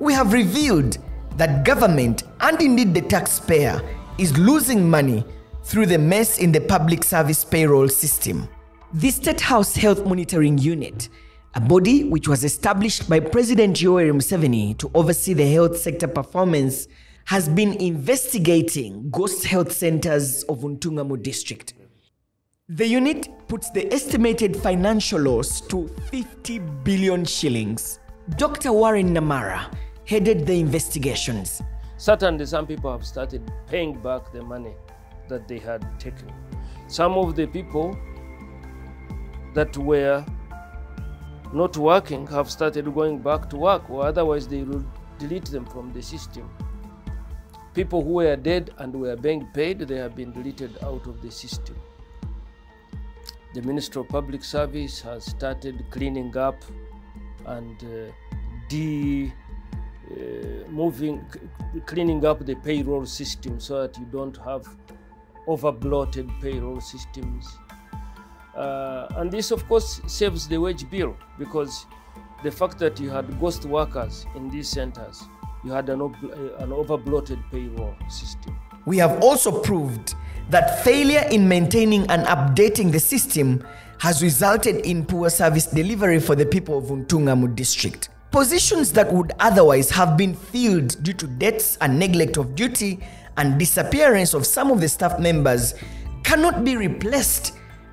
we have revealed that government, and indeed the taxpayer, is losing money through the mess in the public service payroll system. The State House Health Monitoring Unit, a body which was established by President Yoweri Museveni to oversee the health sector performance, has been investigating ghost health centers of Ntungamo district. The unit puts the estimated financial loss to 50 billion shillings. Dr. Warren Namara headed the investigations. Certainly, some people have started paying back the money that they had taken. Some of the people that were not working have started going back to work, or otherwise they will delete them from the system. People who were dead and were being paid, they have been deleted out of the system. The Ministry of Public Service has started cleaning up and cleaning up the payroll system so that you don't have over-bloated payroll systems. And this, of course, saves the wage bill, because the fact that you had ghost workers in these centers, you had an over-bloated payroll system. We have also proved that failure in maintaining and updating the system has resulted in poor service delivery for the people of Ntungamo district. Positions that would otherwise have been filled due to deaths and neglect of duty and disappearance of some of the staff members cannot be replaced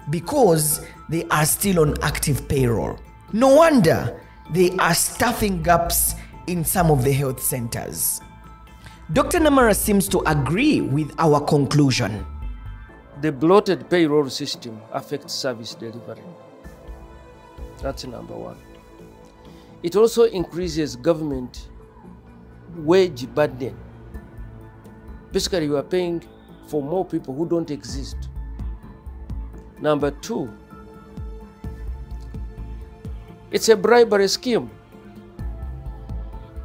because they are still on active payroll. No wonder there are staffing gaps in some of the health centers. Dr. Namara seems to agree with our conclusion. The bloated payroll system affects service delivery. That's number one. It also increases government wage burden. Basically, you are paying for more people who don't exist. Number two, it's a bribery scheme.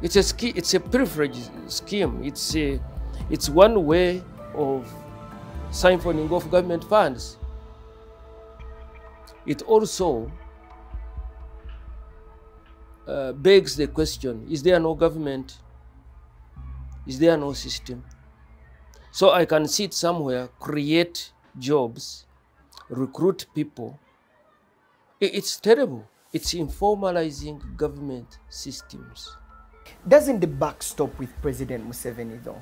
It's a privilege scheme. It's one way of siphoning off government funds. It also begs the question, is there no government? Is there no system? So I can sit somewhere, create jobs, recruit people. It's terrible. It's informalizing government systems. Doesn't the buck stop with President Museveni though?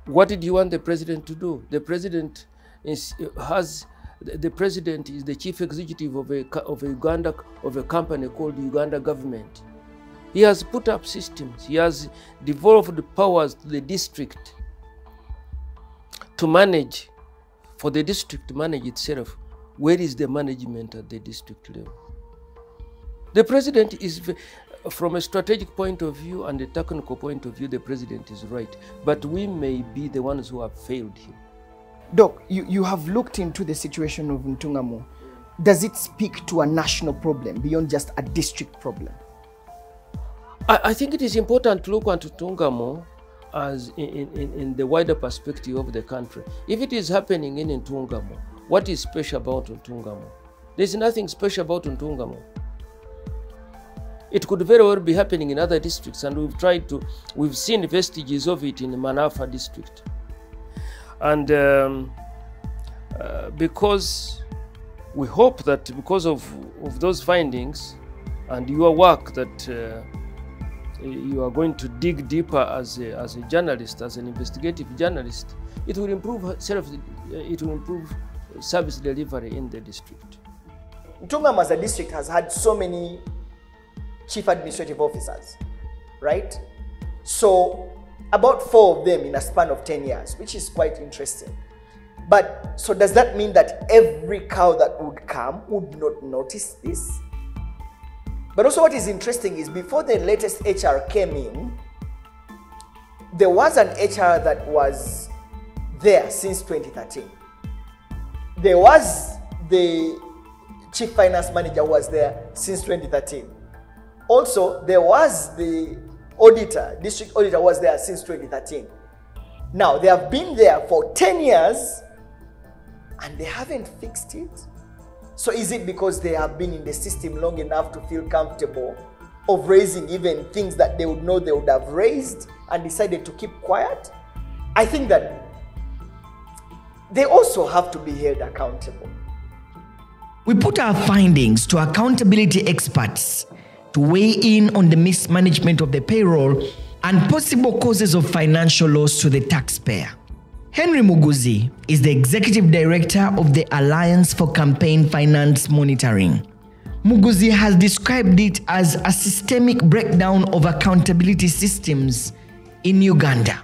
What did you want the president to do? The president is the chief executive of a company called Uganda government. He has put up systems. He has devolved powers to the district to manage, for the district to manage itself. Where is the management at the district level? The president is, from a strategic point of view and a technical point of view, the president is right. But we may be the ones who have failed him. Doc, you have looked into the situation of Ntungamo. Does it speak to a national problem beyond just a district problem? I think it is important to look at Ntungamo as in the wider perspective of the country. If it is happening in Ntungamo, what is special about Ntungamo? There's nothing special about Ntungamo. It could very well be happening in other districts, and we've seen vestiges of it in the Manafa district. And because we hope that because of those findings and your work that you are going to dig deeper as a journalist, as an investigative journalist, it will improve service delivery in the district. Ntungamo as a district has had so many chief administrative officers, right? So about 4 of them in a span of 10 years, which is quite interesting. But so does that mean that every cow that would come would not notice this? But also what is interesting is before the latest HR came in, there was an HR that was there since 2013. There was the chief finance manager who was there since 2013. Also, there was the auditor, district auditor was there since 2013. Now, they have been there for 10 years and they haven't fixed it. So is it because they have been in the system long enough to feel comfortable of raising even things that they would know they would have raised and decided to keep quiet? I think that they also have to be held accountable. We put our findings to accountability experts to weigh in on the mismanagement of the payroll and possible causes of financial loss to the taxpayer. Henry Muguzi is the Executive Director of the Alliance for Campaign Finance Monitoring. Muguzi has described it as a systemic breakdown of accountability systems in Uganda.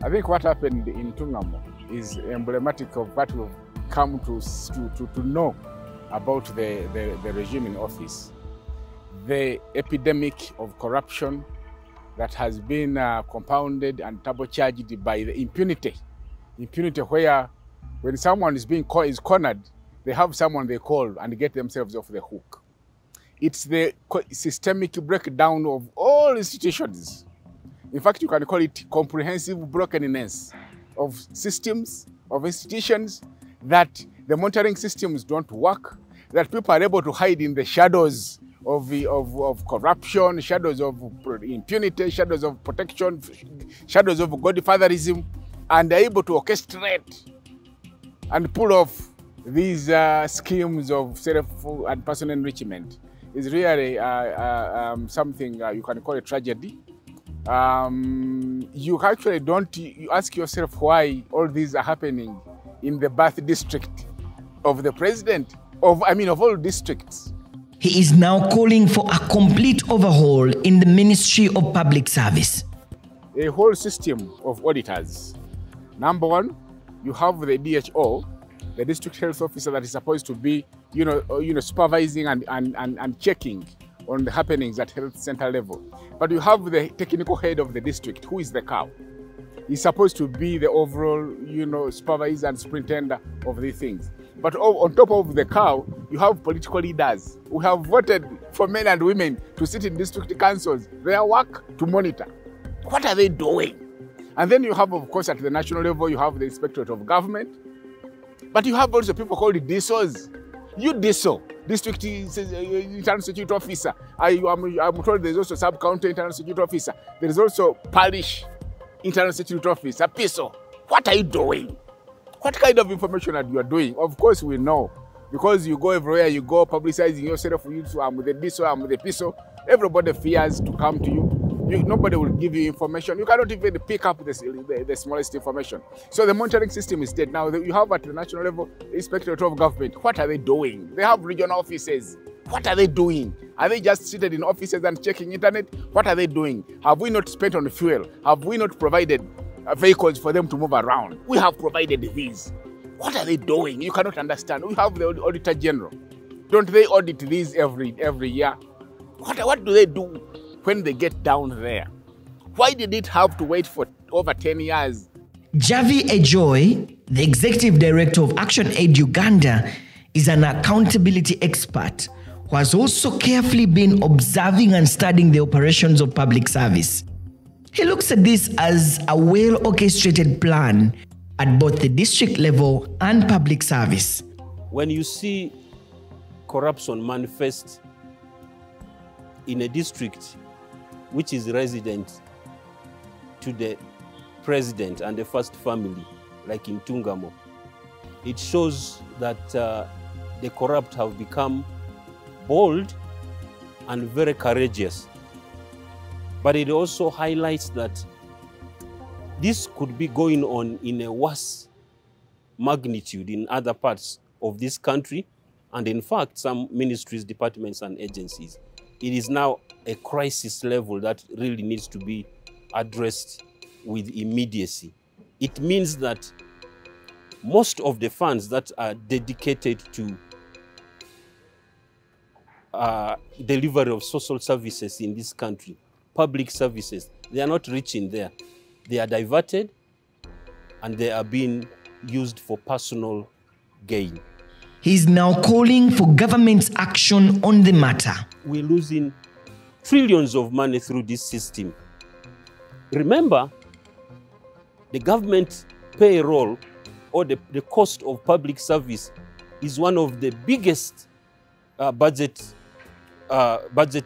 I think what happened in Ntungamo is emblematic of what we've come to know about the regime in office. The epidemic of corruption that has been compounded and turbocharged by the impunity. Impunity where when someone is cornered, they have someone they call and get themselves off the hook. It's the systemic breakdown of all institutions. In fact, you can call it comprehensive brokenness of systems, of institutions, that the monitoring systems don't work, that people are able to hide in the shadows of corruption, shadows of impunity, shadows of protection, shadows of godfatherism, and they're able to orchestrate and pull off these schemes of self and personal enrichment. Is really something you can call a tragedy. You actually you ask yourself why all these are happening in the birth district of the president, of all districts. He is now calling for a complete overhaul in the Ministry of Public Service. A whole system of auditors. Number one, you have the DHO, the district health officer, that is supposed to be, supervising and checking on the happenings at health center level. But you have the technical head of the district, who is the cow. He's supposed to be the overall, supervisor and superintendent of these things. But on top of the cow, you have political leaders who have voted for men and women to sit in district councils. Their work to monitor. What are they doing? And then you have, of course, at the national level, you have the Inspectorate of Government. But you have also people called DSOs. You DSO, District Internal Security Officer. I'm told there's also Sub-County Internal Security Officer. There is also Parish Internal Security Officer, PISO. What are you doing? What kind of information are you doing? Of course we know. Because you go everywhere, you go publicizing yourself, I'm with the DSO, I'm with the PISO. Everybody fears to come to you. Nobody will give you information. You cannot even pick up the smallest information. So the monitoring system is dead. Now you have at the national level, the Inspectorate of Government. What are they doing? They have regional offices. What are they doing? Are they just seated in offices and checking internet? What are they doing? Have we not spent on fuel? Have we not provided vehicles for them to move around? We have provided these. What are they doing? You cannot understand. We have the Auditor General. Don't they audit these every year? What do they do when they get down there? Why did it have to wait for over 10 years? Javi Ejoy, the Executive Director of ActionAid Uganda, is an accountability expert who has also carefully been observing and studying the operations of public service. He looks at this as a well-orchestrated plan at both the district level and public service. When you see corruption manifest in a district which is resident to the president and the first family, like in Ntungamo, it shows that the corrupt have become bold and very courageous. But it also highlights that this could be going on in a worse magnitude in other parts of this country, and in fact, some ministries, departments, and agencies. It is now a crisis level that really needs to be addressed with immediacy. It means that most of the funds that are dedicated to delivery of social services in this country, public services, they are not reaching there. They are diverted and they are being used for personal gain. He's now calling for government's action on the matter. We're losing trillions of money through this system. Remember, the government payroll or the cost of public service is one of the biggest budget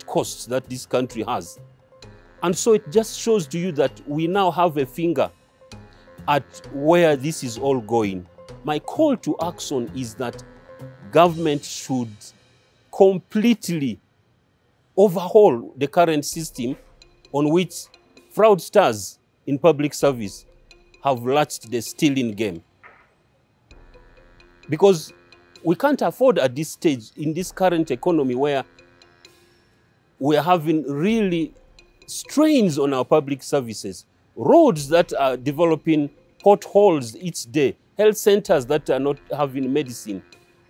costs that this country has. And so it just shows to you that we now have a finger at where this is all going. My call to action is that government should completely overhaul the current system on which fraudsters in public service have latched the stealing game. Because we can't afford at this stage, in this current economy where we are having really strains on our public services, roads that are developing potholes each day, health centers that are not having medicine.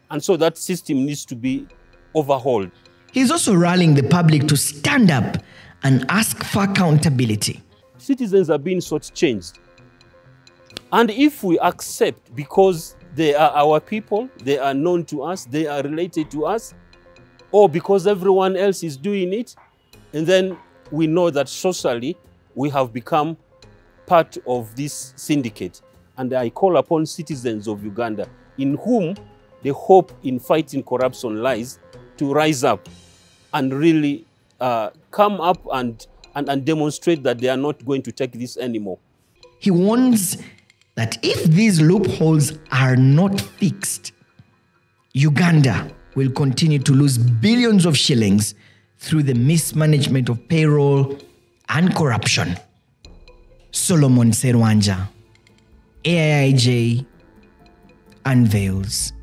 And so that system needs to be overhauled. He's also rallying the public to stand up and ask for accountability. Citizens are being shortchanged. And if we accept, because they are our people, they are known to us, they are related to us, or because everyone else is doing it, and then we know that socially we have become part of this syndicate. And I call upon citizens of Uganda, in whom the hope in fighting corruption lies, to rise up and really come up and demonstrate that they are not going to take this anymore. He warns that if these loopholes are not fixed, Uganda will continue to lose billions of shillings through the mismanagement of payroll and corruption. Solomon Serwanja, AIIJ, Unveils.